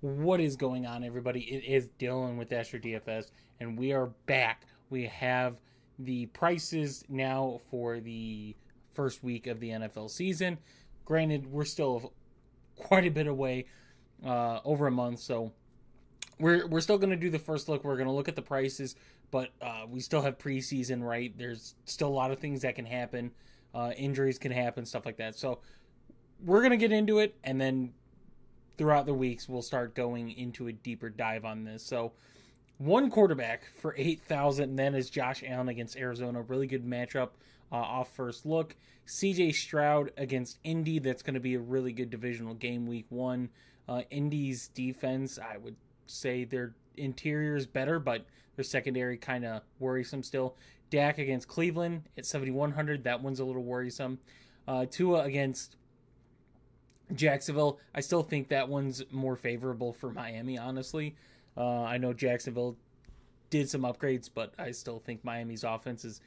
What is going on, everybody? It is Dylan with Astrodfs, and we are back. We have the prices now for the first week of the NFL season. Granted, we're still quite a bit away, over a month, so we're still going to do the first look. We're going to look at the prices, but we still have preseason, right? There's still a lot of things that can happen. Injuries can happen, stuff like that. So we're going to get into it, and then throughout the weeks, we'll start going into a deeper dive on this. So, one quarterback for 8,000, and then is Josh Allen against Arizona. Really good matchup off first look. CJ Stroud against Indy. That's going to be a really good divisional game week one. Indy's defense, I would say their interior is better, but their secondary kind of worrisome still. Dak against Cleveland at 7,100. That one's a little worrisome. Tua against Jacksonville, I still think that one's more favorable for Miami, honestly. I know Jacksonville did some upgrades, but I still think Miami's offense is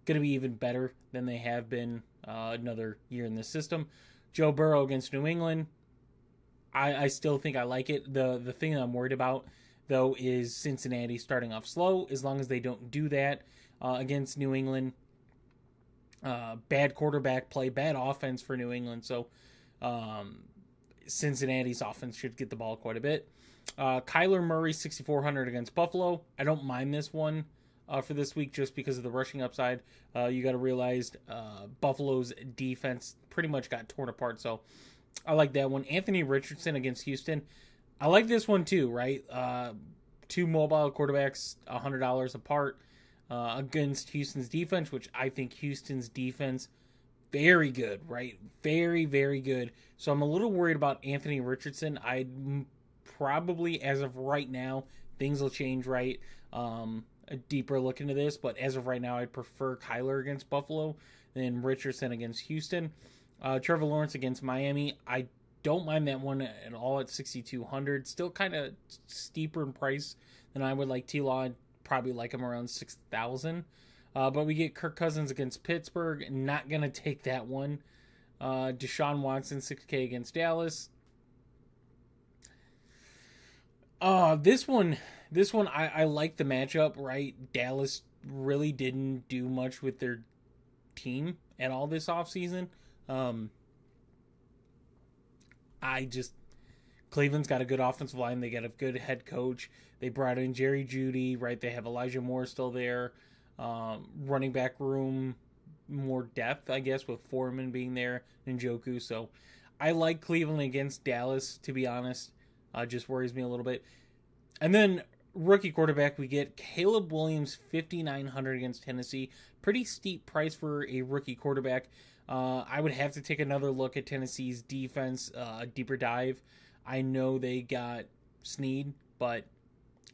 going to be even better than they have been another year in the system. Joe Burrow against New England, I still think I like it. The thing that I'm worried about, though, is Cincinnati starting off slow. As long as they don't do that against New England, bad quarterback play, bad offense for New England, so Cincinnati's offense should get the ball quite a bit. Kyler Murray, 6,400 against Buffalo. I don't mind this one for this week just because of the rushing upside. You got to realize Buffalo's defense pretty much got torn apart, so I like that one. Anthony Richardson against Houston. I like this one too, right? Two mobile quarterbacks, $100 apart against Houston's defense, which I think Houston's defense very good, right? Very, very good. So I'm a little worried about Anthony Richardson. I probably, as of right now, things will change, right? A deeper look into this, but as of right now, I'd prefer Kyler against Buffalo than Richardson against Houston. Trevor Lawrence against Miami. I don't mind that one at all at 6,200. Still kind of steeper in price than I would like T-Law. I'd probably like him around 6,000. But we get Kirk Cousins against Pittsburgh. Not going to take that one. Deshaun Watson, 6K against Dallas. This one, I like the matchup, right? Dallas really didn't do much with their team at all this offseason. Cleveland's got a good offensive line. They got a good head coach. They brought in Jerry Jeudy, right? They have Elijah Moore still there. Running back room, more depth, I guess, with Foreman being there and Njoku. So I like Cleveland against Dallas, to be honest. Just worries me a little bit. And then rookie quarterback, we get Caleb Williams, 5,900 against Tennessee. Pretty steep price for a rookie quarterback. I would have to take another look at Tennessee's defense, a deeper dive. I know they got Snead, but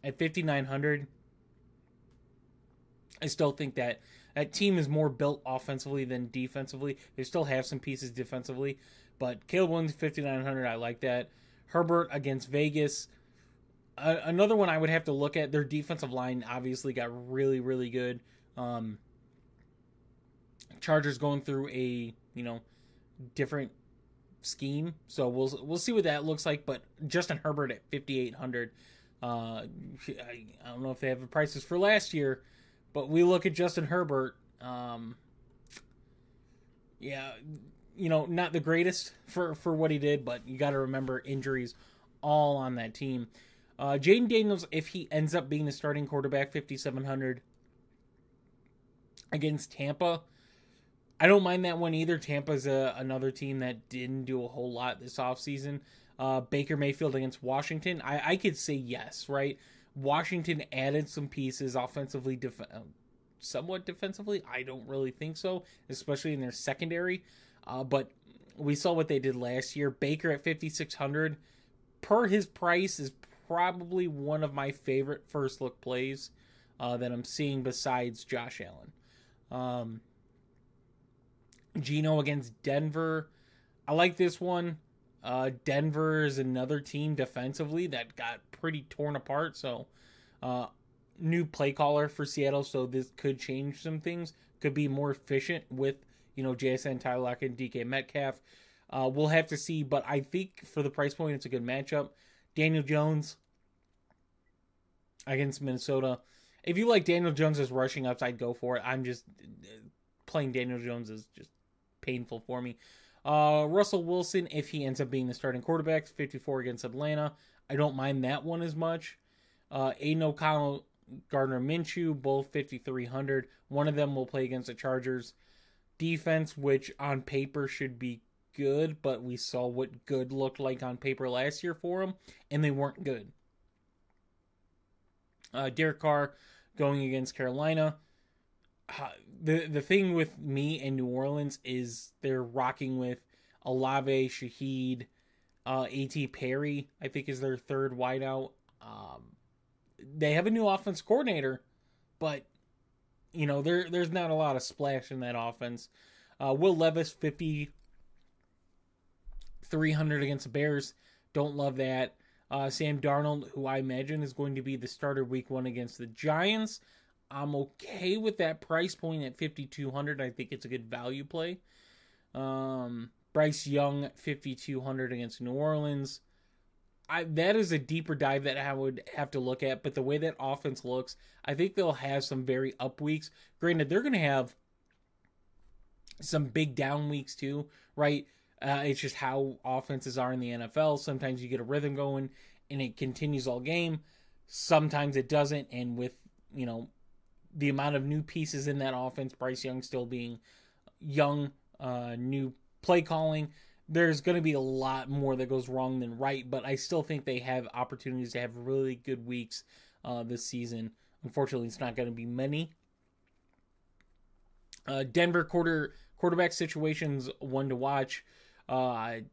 at 5,900, I still think that team is more built offensively than defensively. They still have some pieces defensively, but Caleb Williams, 5,900, I like that. Herbert against Vegas. Another one I would have to look at. Their defensive line obviously got really, really good. Chargers going through a different scheme, so we'll see what that looks like. But Justin Herbert at 5,800. I don't know if they have the prices for last year, but we look at Justin Herbert. Not the greatest for what he did, but you got to remember injuries all on that team. Jaden Daniels, if he ends up being the starting quarterback, 5,700 against Tampa. I don't mind that one either. Tampa's another team that didn't do a whole lot this offseason. Baker Mayfield against Washington. I could say yes, right? Washington added some pieces offensively, somewhat defensively. I don't really think so, especially in their secondary. But we saw what they did last year. Baker at 5,600 per his price is probably one of my favorite first look plays that I'm seeing besides Josh Allen. Geno against Denver. I like this one. Denver is another team defensively that got pretty torn apart. So, new play caller for Seattle. So this could change some things. Could be more efficient with, JSN, Tyler Lockett, and DK Metcalf. We'll have to see. But I think for the price point, it's a good matchup. Daniel Jones against Minnesota. If you like Daniel Jones' rushing upside, go for it. I'm just playing Daniel Jones is just painful for me. Russell Wilson, if he ends up being the starting quarterback, 54 against Atlanta. I don't mind that one as much. Aiden O'Connell, Gardner Minshew, both 5,300. One of them will play against the Chargers defense, which on paper should be good, but we saw what good looked like on paper last year for them, and they weren't good. Derek Carr going against Carolina. The thing with me and New Orleans is they're rocking with Olave, Shaheed, A.T. Perry, I think is their third wideout. They have a new offense coordinator, but there's not a lot of splash in that offense. Will Levis, 5,300 against the Bears. Don't love that. Sam Darnold, who I imagine is going to be the starter week 1 against the Giants. I'm okay with that price point at 5,200. I think it's a good value play. Bryce Young, 5,200 against New Orleans. That is a deeper dive that I would have to look at, but the way that offense looks, I think they'll have some very up weeks. Granted, they're going to have some big down weeks too, right? It's just how offenses are in the NFL. Sometimes you get a rhythm going and it continues all game. Sometimes it doesn't, and with, the amount of new pieces in that offense, Bryce Young still being young, new play calling, there's going to be a lot more that goes wrong than right, but I still think they have opportunities to have really good weeks this season. Unfortunately, it's not going to be many. Denver quarterback situations, one to watch. I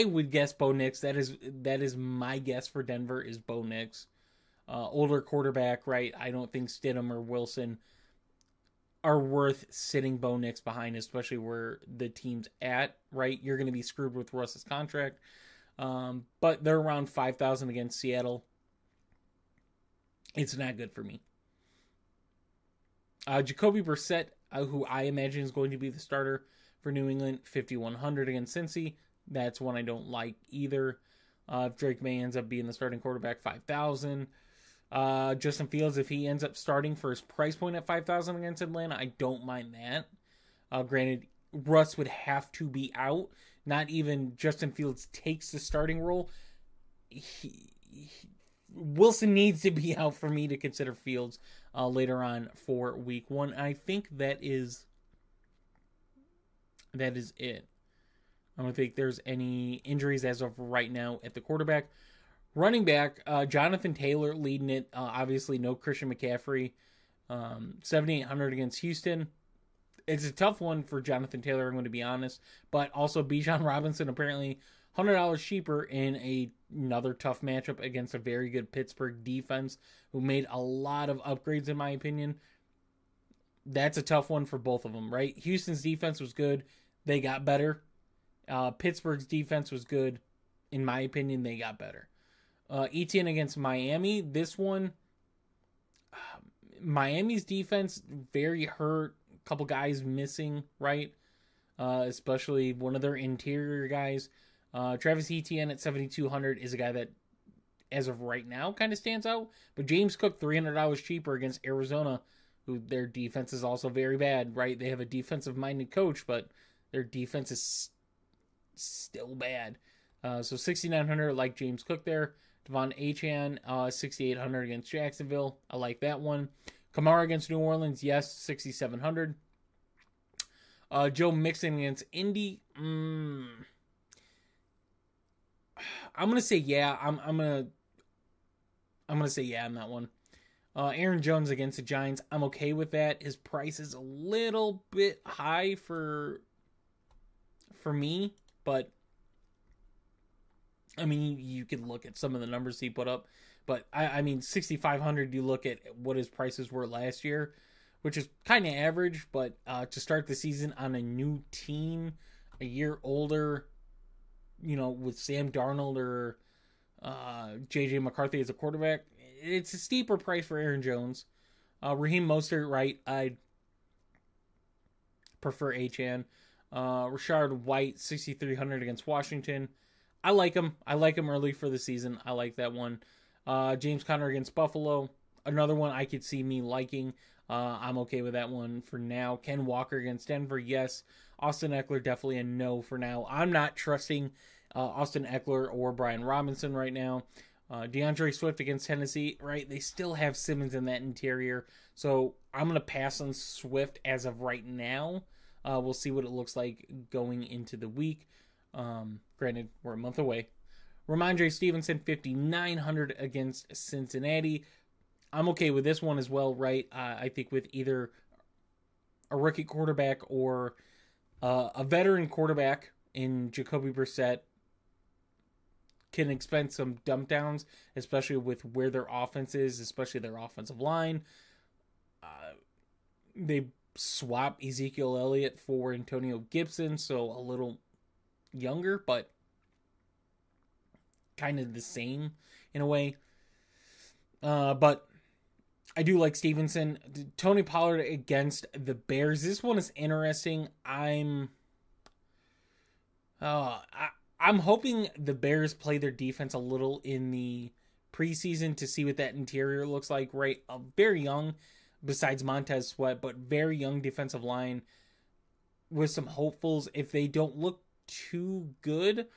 would guess Bo Nix. That is my guess for Denver is Bo Nix. Older quarterback, right? I don't think Stidham or Wilson are worth sitting Bo Nix behind, especially where the team's at, right? You're going to be screwed with Russ's contract. But they're around 5,000 against Seattle. It's not good for me. Jacoby Brissett, who I imagine is going to be the starter for New England, 5,100 against Cincy. That's one I don't like either. If Drake May ends up being the starting quarterback, 5,000. Justin Fields, if he ends up starting for his price point at 5,000 against Atlanta, I don't mind that. Granted, Russ would have to be out. Not even Justin Fields takes the starting role. Wilson needs to be out for me to consider Fields later on for week 1. I think that is it. I don't think there's any injuries as of right now at the quarterback. Running back, Jonathan Taylor leading it. Obviously, no Christian McCaffrey. 7,800 against Houston. It's a tough one for Jonathan Taylor, I'm going to be honest. But also, Bijan Robinson apparently $100 cheaper in another tough matchup against a very good Pittsburgh defense who made a lot of upgrades, in my opinion. That's a tough one for both of them, right? Houston's defense was good. They got better. Pittsburgh's defense was good. In my opinion, they got better. Etienne against Miami. This one, Miami's defense very hurt. A couple guys missing, right? Especially one of their interior guys. Travis Etienne at 7,200 is a guy that, as of right now, kind of stands out. But James Cook, $300 cheaper against Arizona, who their defense is also very bad, right? They have a defensive-minded coach, but their defense is still bad. So 6,900, like James Cook there. Devon Achane, 6,800 against Jacksonville. I like that one. Kamara against New Orleans, yes, 6,700. Joe Mixon against Indy. I'm gonna say yeah. I'm gonna say yeah on that one. Aaron Jones against the Giants. I'm okay with that. His price is a little bit high for me, but I mean, you could look at some of the numbers he put up, but I mean, 6,500. You look at what his prices were last year, which is kind of average. But to start the season on a new team, a year older, with Sam Darnold or J.J. McCarthy as a quarterback, it's a steeper price for Aaron Jones. Raheem Mostert, right? I'd prefer Achane. Rashard White, 6,300 against Washington. I like him. I like him early for the season. I like that one. James Conner against Buffalo. Another one I could see me liking. I'm okay with that one for now. Ken Walker against Denver, yes. Austin Eckler, definitely a no for now. I'm not trusting Austin Eckler or Brian Robinson right now. DeAndre Swift against Tennessee, right? They still have Simmons in that interior. So I'm going to pass on Swift as of right now. We'll see what it looks like going into the week. Granted, we're a month away. Ramondre Stevenson, 5,900 against Cincinnati. I'm okay with this one as well, right? I think with either a rookie quarterback or a veteran quarterback in Jacoby Brissett can expect some dump downs, especially with where their offense is, especially their offensive line. They swap Ezekiel Elliott for Antonio Gibson, so a little younger, but kind of the same in a way. But I do like Stevenson. Tony Pollard against the Bears. This one is interesting. I'm hoping the Bears play their defense a little in the preseason to see what that interior looks like, right? Very young, besides Montez Sweat, but very young defensive line with some hopefuls. If they don't look too good,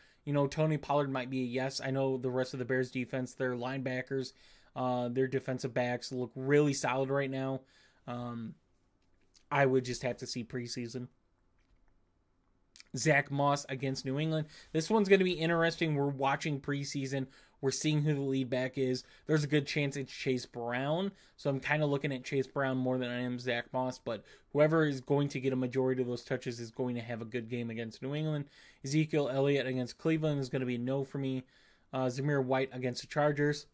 Tony Pollard might be a yes. I know the rest of the Bears defense, their linebackers, their defensive backs look really solid right now. I would just have to see preseason. Zach Moss against New England. This one's going to be interesting. We're watching preseason. We're seeing who the lead back is. There's a good chance it's Chase Brown. So I'm kind of looking at Chase Brown more than I am Zach Moss. But whoever is going to get a majority of those touches is going to have a good game against New England. Ezekiel Elliott against Cleveland is going to be a no for me. Zamir White against the Chargers,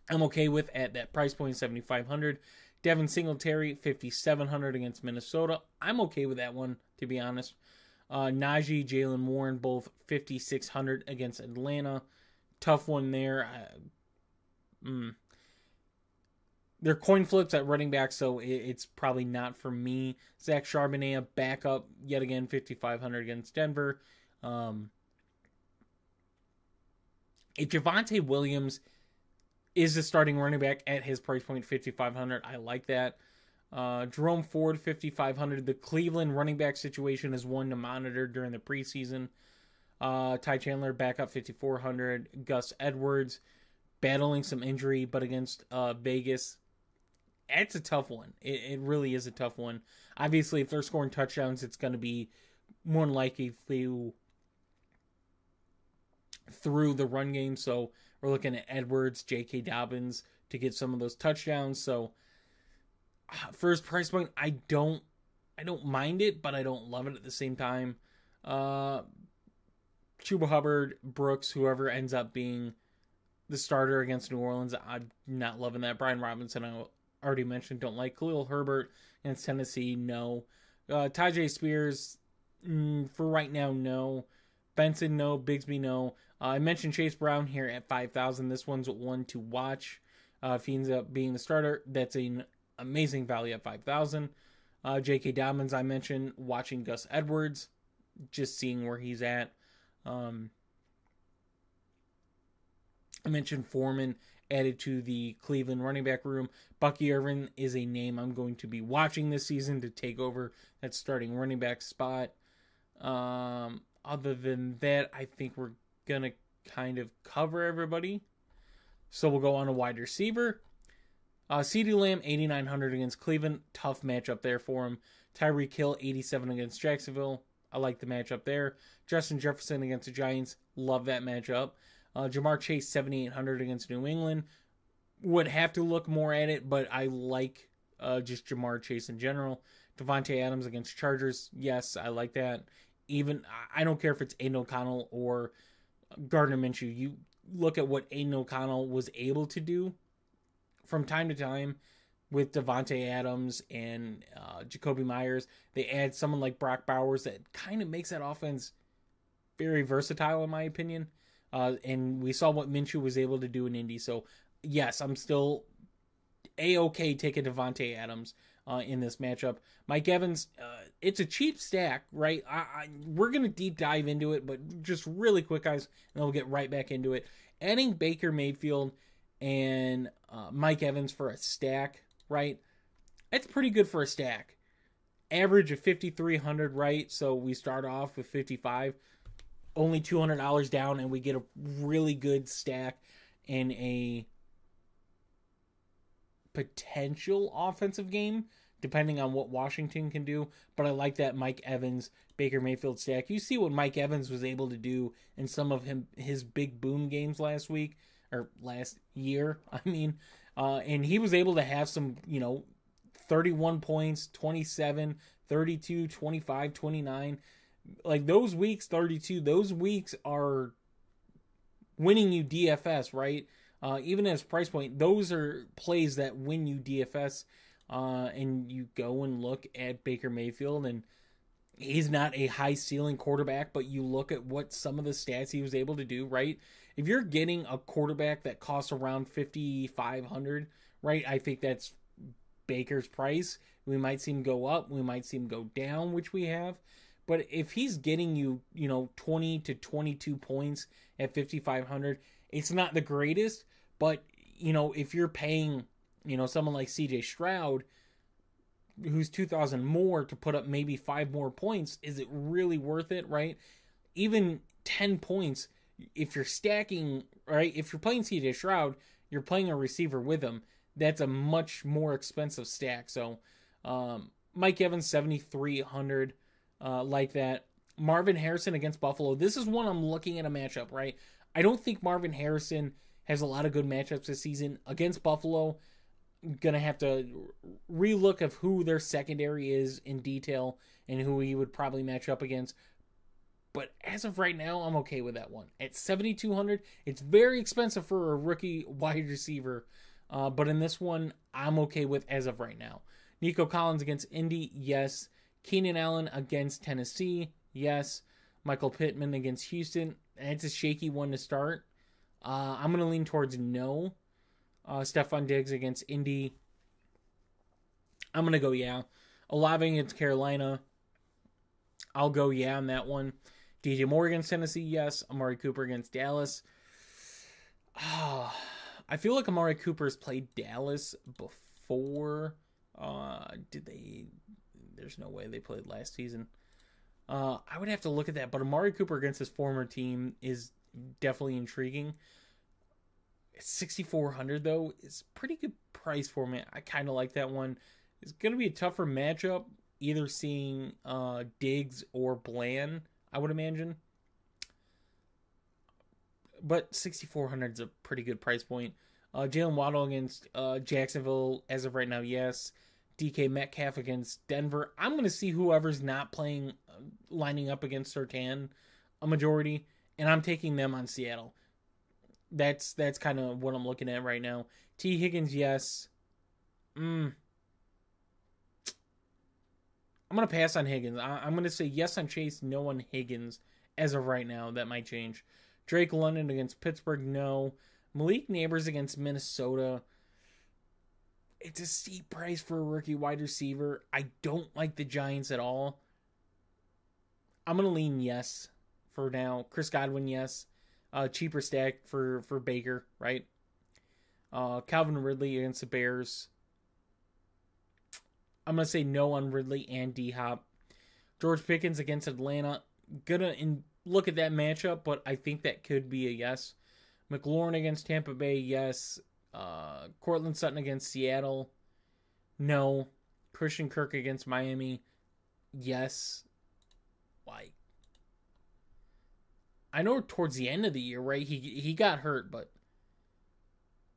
I'm okay with at that price point, $7,500. Devin Singletary, $5,700 against Minnesota. I'm okay with that one, to be honest. Najee, Jalen Warren, both $5,600 against Atlanta. Tough one there. They're coin flips at running back, so it's probably not for me. Zach Charbonnet, a backup, yet again, $5,500 against Denver. If Javonte Williams is the starting running back at his price point, $5,500. I like that. Jerome Ford, $5,500. The Cleveland running back situation is one to monitor during the preseason. Ty Chandler, backup, $5,400. Gus Edwards, battling some injury, but against Vegas. It's a tough one. It really is a tough one. Obviously, if they're scoring touchdowns, it's going to be more than likely through the run game. So we're looking at Edwards, J.K. Dobbins to get some of those touchdowns. So first price point, I don't mind it, but I don't love it at the same time. Chuba Hubbard, Brooks, whoever ends up being the starter against New Orleans, I'm not loving that. Brian Robinson, I already mentioned, don't like. Khalil Herbert against Tennessee, no. Tajay Spears, for right now, no. Benson, no. Bigsby, no. I mentioned Chase Brown here at $5,000. This one's one to watch. If he ends up being the starter, that's an amazing value at $5,000. J.K. Dobbins, I mentioned. Watching Gus Edwards, just seeing where he's at. I mentioned Foreman added to the Cleveland running back room. Bucky Irvin is a name I'm going to be watching this season to take over that starting running back spot. Other than that, I think we're going to kind of cover everybody. So we'll go on a wide receiver. CeeDee Lamb, $8,900 against Cleveland. Tough matchup there for him. Tyreek Hill, $87 against Jacksonville. I like the matchup there. Justin Jefferson against the Giants. Love that matchup. Jamar Chase, $7,800 against New England. Would have to look more at it, but I like just Jamar Chase in general. Devontae Adams against Chargers. Yes, I like that. Even I don't care if it's Aiden O'Connell or Gardner Minshew. You look at what Aiden O'Connell was able to do from time to time with Devontae Adams and Jacoby Myers. They add someone like Brock Bowers that kind of makes that offense very versatile, in my opinion. And we saw what Minshew was able to do in Indy. So, yes, I'm still A-okay taking Devontae Adams in this matchup. Mike Evans, it's a cheap stack, right? We're going to deep dive into it, but just really quick, guys, and then we'll get right back into it. Adding Baker Mayfield and Mike Evans for a stack, right? That's pretty good for a stack. Average of 5,300, right? So we start off with 55, only $200 down, and we get a really good stack in a potential offensive game, depending on what Washington can do. But I like that Mike Evans, Baker Mayfield stack. You see what Mike Evans was able to do in some of his big boom games last year. And he was able to have some, 31 points, 27, 32, 25, 29. Like those weeks, 32, those weeks are winning you DFS, right? Even as price point, those are plays that win you DFS. And you go and look at Baker Mayfield, and he's not a high ceiling quarterback, but you look at what some of the stats he was able to do, right? If you're getting a quarterback that costs around 5,500, right? I think that's Baker's price. We might see him go up, we might see him go down, which we have. But if he's getting you, 20 to 22 points at 5,500, it's not the greatest. But, if you're paying, someone like CJ Stroud, who's 2,000 more to put up maybe 5 more points, is it really worth it, right? Even 10 points, if you're stacking, right? If you're playing CJ Stroud, you're playing a receiver with him. That's a much more expensive stack. So, Mike Evans, 7,300, like that. Marvin Harrison against Buffalo. This is one I'm looking at a matchup, right? I don't think Marvin Harrison has a lot of good matchups this season. Against Buffalo, going to have to relook of who their secondary is in detail and who he would probably match up against. But as of right now, I'm okay with that one. At 7,200, it's very expensive for a rookie wide receiver. But in this one, I'm okay with as of right now. Nico Collins against Indy, yes. Keenan Allen against Tennessee, yes. Michael Pittman against Houston, it's a shaky one to start. I'm going to lean towards no. Stephon Diggs against Indy, I'm going to go yeah. Olave against Carolina, I'll go yeah on that one. DJ Moore against Tennessee, yes. Amari Cooper against Dallas. I feel like Amari Cooper's played Dallas before. Did they? There's no way they played last season. I would have to look at that, but Amari Cooper against his former team is definitely intriguing. 6,400 though is pretty good price for me. I kind of like that one. It's going to be a tougher matchup, either seeing Diggs or Bland, I would imagine. But 6,400 is a pretty good price point. Jalen Waddle against Jacksonville, as of right now, yes. DK Metcalf against Denver. I'm going to see whoever's not playing, lining up against Surtain, a majority, and I'm taking them on Seattle. That's kind of what I'm looking at right now. T. Higgins, yes. I'm going to pass on Higgins. I'm going to say yes on Chase, no on Higgins as of right now. That might change. Drake London against Pittsburgh, no. Malik Neighbors against Minnesota. It's a steep price for a rookie wide receiver. I don't like the Giants at all. I'm going to lean yes for now. Chris Godwin, yes. Cheaper stack for Baker, right? Calvin Ridley against the Bears. I'm going to say no on Ridley and D-Hop. George Pickens against Atlanta. Gonna look at that matchup, but I think that could be a yes. McLaurin against Tampa Bay, yes. Cortland Sutton against Seattle, no. Christian Kirk against Miami, yes. Like, I know towards the end of the year, right, he got hurt, but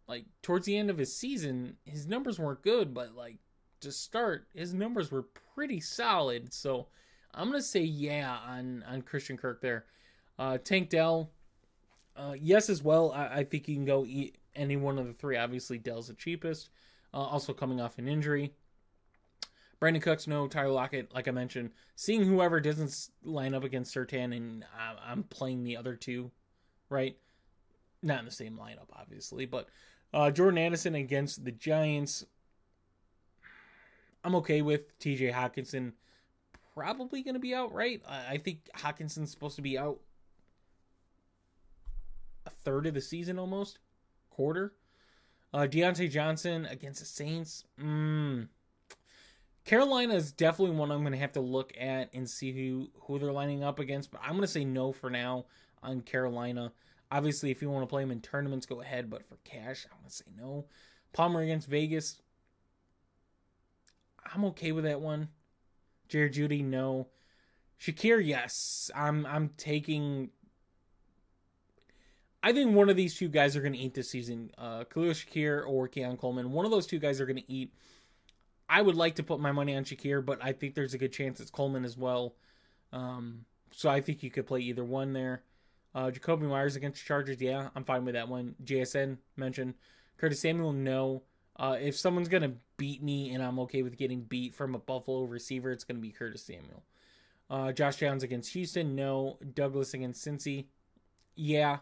like towards the end of his season, his numbers weren't good, but like to start, his numbers were pretty solid. So I'm gonna say yeah on Christian Kirk there. Tank Dell, yes as well. I think you can go any one of the three. Obviously, Dell's the cheapest. Also coming off an injury. Brandon Cooks, no. Tyler Lockett, like I mentioned. Seeing whoever doesn't line up against Surtain, and I'm playing the other two, right? Not in the same lineup, obviously. But Jordan Addison against the Giants. I'm okay with TJ Hawkinson probably going to be out, right? I think Hawkinson's supposed to be out a third of the season almost. Quarter. Deontay Johnson against the Saints. Carolina is definitely one I'm going to have to look at and see who they're lining up against. But I'm going to say no for now on Carolina. Obviously, if you want to play them in tournaments, go ahead. But for cash, I'm going to say no. Palmer against Vegas. I'm okay with that one. Jared Judy, no. Shakir, yes. I'm taking... I think one of these two guys are going to eat this season. Khalil Shakir or Keon Coleman. One of those two guys are going to eat. I would like to put my money on Shakir, but I think there's a good chance it's Coleman as well. So I think you could play either one there. Jacoby Myers against Chargers, yeah, I'm fine with that one. JSN mentioned. Curtis Samuel, no. If someone's going to beat me and I'm okay with getting beat from a Buffalo receiver, it's going to be Curtis Samuel. Josh Downs against Houston, no. Douglas against Cincy, yeah.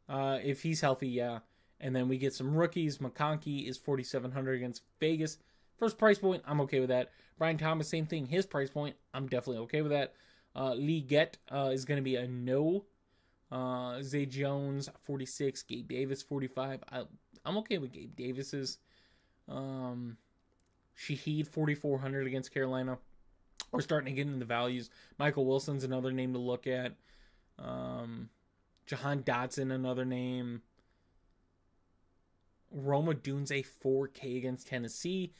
If he's healthy, yeah. And then we get some rookies. McConkey is 4,700 against Vegas. First price point, I'm okay with that. Brian Thomas, same thing. His price point, I'm definitely okay with that. Lee Gett is going to be a no. Zay Jones, 46. Gabe Davis, 45. I'm okay with Gabe Davis's. Shaheed, 4,400 against Carolina. We're starting to get into the values. Michael Wilson's another name to look at. Jahan Dotson, another name. Roma Dunze, 4K against Tennessee.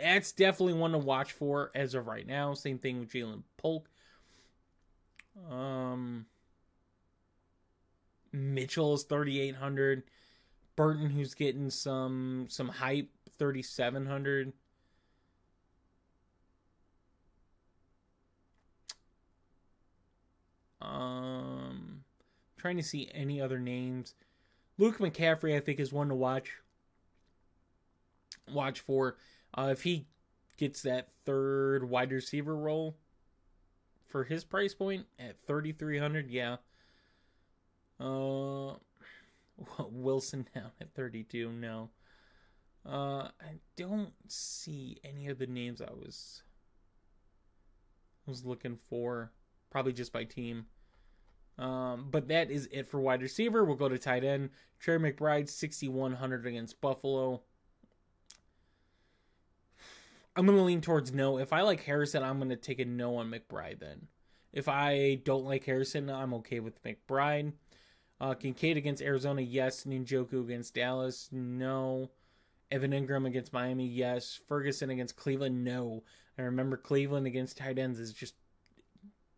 That's definitely one to watch for as of right now. Same thing with Jalen Polk. Mitchell is 3,800. Burton, who's getting some hype, 3,700. Trying to see any other names. Luke McCaffrey, I think, is one to watch for. If he gets that third wide receiver role for his price point at 3,300, yeah. Wilson down at 32, no. I don't see any of the names I was looking for. Probably just by team. But that is it for wide receiver. We'll go to tight end. Trey McBride, 6,100 against Buffalo. I'm going to lean towards no. If I like Harrison, I'm going to take a no on McBride then. If I don't like Harrison, I'm okay with McBride. Kincaid against Arizona, yes. Njoku against Dallas, no. Evan Ingram against Miami, yes. Ferguson against Cleveland, no. I remember Cleveland against tight ends is just,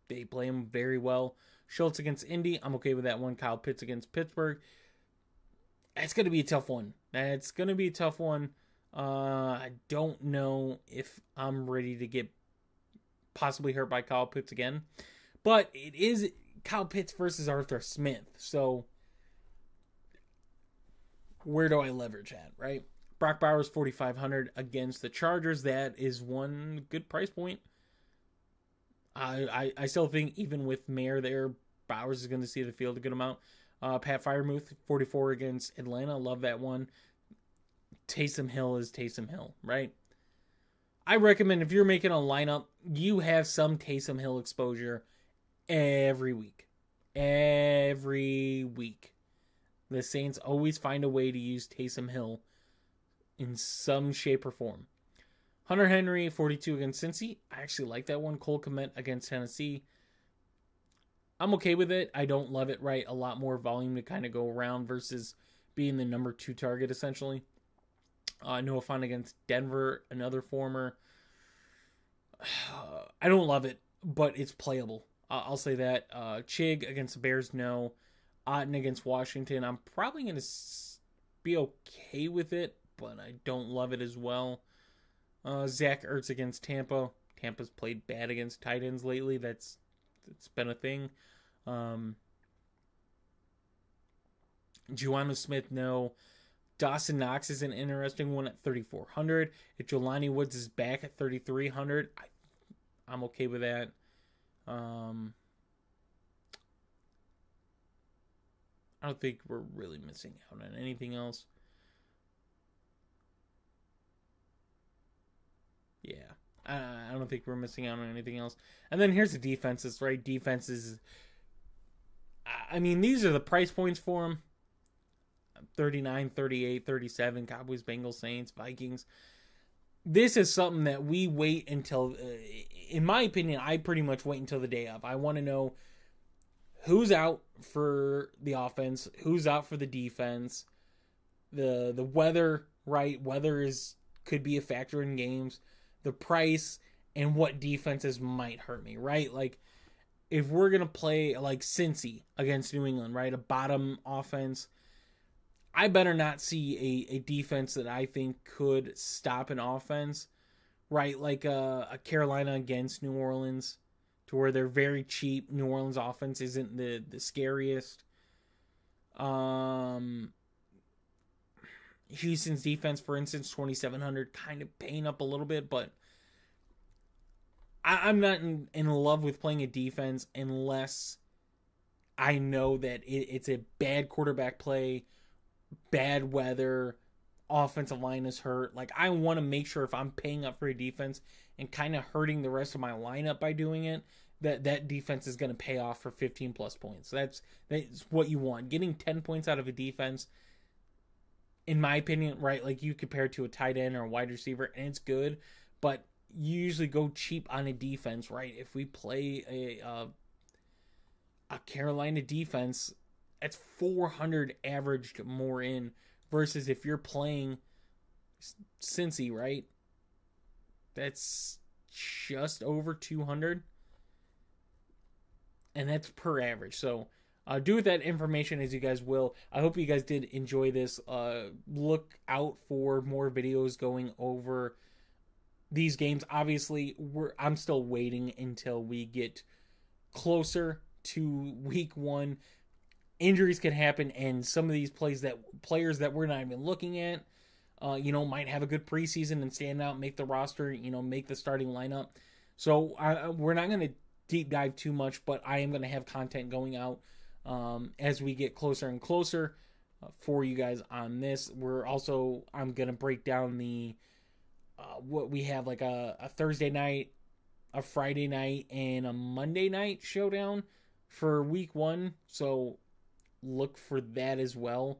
they play them very well. Schultz against Indy, I'm okay with that one. Kyle Pitts against Pittsburgh. That's going to be a tough one. I don't know if I'm ready to get possibly hurt by Kyle Pitts again. But it is Kyle Pitts versus Arthur Smith. So where do I leverage at, right? Brock Bowers, 4,500 against the Chargers. That is one good price point. I still think even with Mayer there, Bowers is going to see the field a good amount. Pat Freiermuth, 44 against Atlanta. Love that one. Taysom Hill is Taysom Hill, right? I recommend if you're making a lineup, you have some Taysom Hill exposure every week. Every week. The Saints always find a way to use Taysom Hill in some shape or form. Hunter Henry, 42 against Cincy. I actually like that one. Cole Kmet against Tennessee. I'm okay with it. I don't love it, right? A lot more volume to kind of go around versus being the number 2 target, essentially. Noah Fant against Denver, another former. I don't love it, but it's playable. I'll say that. Chig against the Bears, no. Otten against Washington. I'm probably going to be okay with it, but I don't love it as well. Zach Ertz against Tampa. Tampa's played bad against tight ends lately. It's been a thing. Juwanna Smith, no. Dawson Knox is an interesting one at 3,400. If Jelani Woods is back at 3,300, I'm okay with that. I don't think we're really missing out on anything else. Yeah. I don't think we're missing out on anything else. And then here's the defenses, right? Defenses, I mean, these are the price points for them. 39, 38, 37, Cowboys, Bengals, Saints, Vikings. This is something that we wait until, in my opinion, I pretty much wait until the day of. I want to know who's out for the offense, who's out for the defense, the weather, right? Weather could be a factor in games, the price, and what defenses might hurt me, right? Like, if we're going to play like Cincy against New England, right? A bottom offense, I better not see a defense that I think could stop an offense, right? Like a Carolina against New Orleans, to where they're very cheap. New Orleans offense isn't the scariest. Houston's defense, for instance, 2,700, kind of paying up a little bit, but I'm not in love with playing a defense unless I know that it's a bad quarterback play, bad weather, offensive line is hurt. Like, I want to make sure if I'm paying up for a defense and kind of hurting the rest of my lineup by doing it, that defense is going to pay off for 15 plus points. That's what you want. Getting 10 points out of a defense, in my opinion, right? Like, you compare it to a tight end or a wide receiver, and it's good, but you usually go cheap on a defense, right? If we play a Carolina defense, that's 400 averaged more in, versus if you're playing Cincy, right? That's just over 200, and that's per average. So do with that information as you guys will. I hope you guys did enjoy this. Look out for more videos going over these games. Obviously, I'm still waiting until we get closer to week 1. Injuries can happen, and some of these players that we're not even looking at, might have a good preseason and stand out, make the roster, make the starting lineup. So we're not going to deep dive too much, but I am going to have content going out as we get closer and closer for you guys on this. I'm going to break down the what we have, like a Thursday night, a Friday night, and a Monday night showdown for week 1. So look for that as well.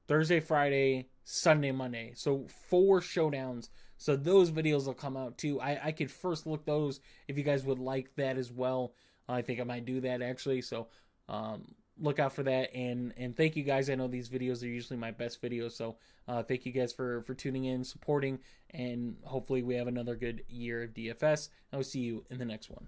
Thursday, Friday, Sunday, Monday. So 4 showdowns. So those videos will come out too. I could first look those if you guys would like that as well. I think I might do that actually. So look out for that. And thank you guys. I know these videos are usually my best videos. So thank you guys for tuning in, supporting, and hopefully we have another good year of DFS. I'll see you in the next one.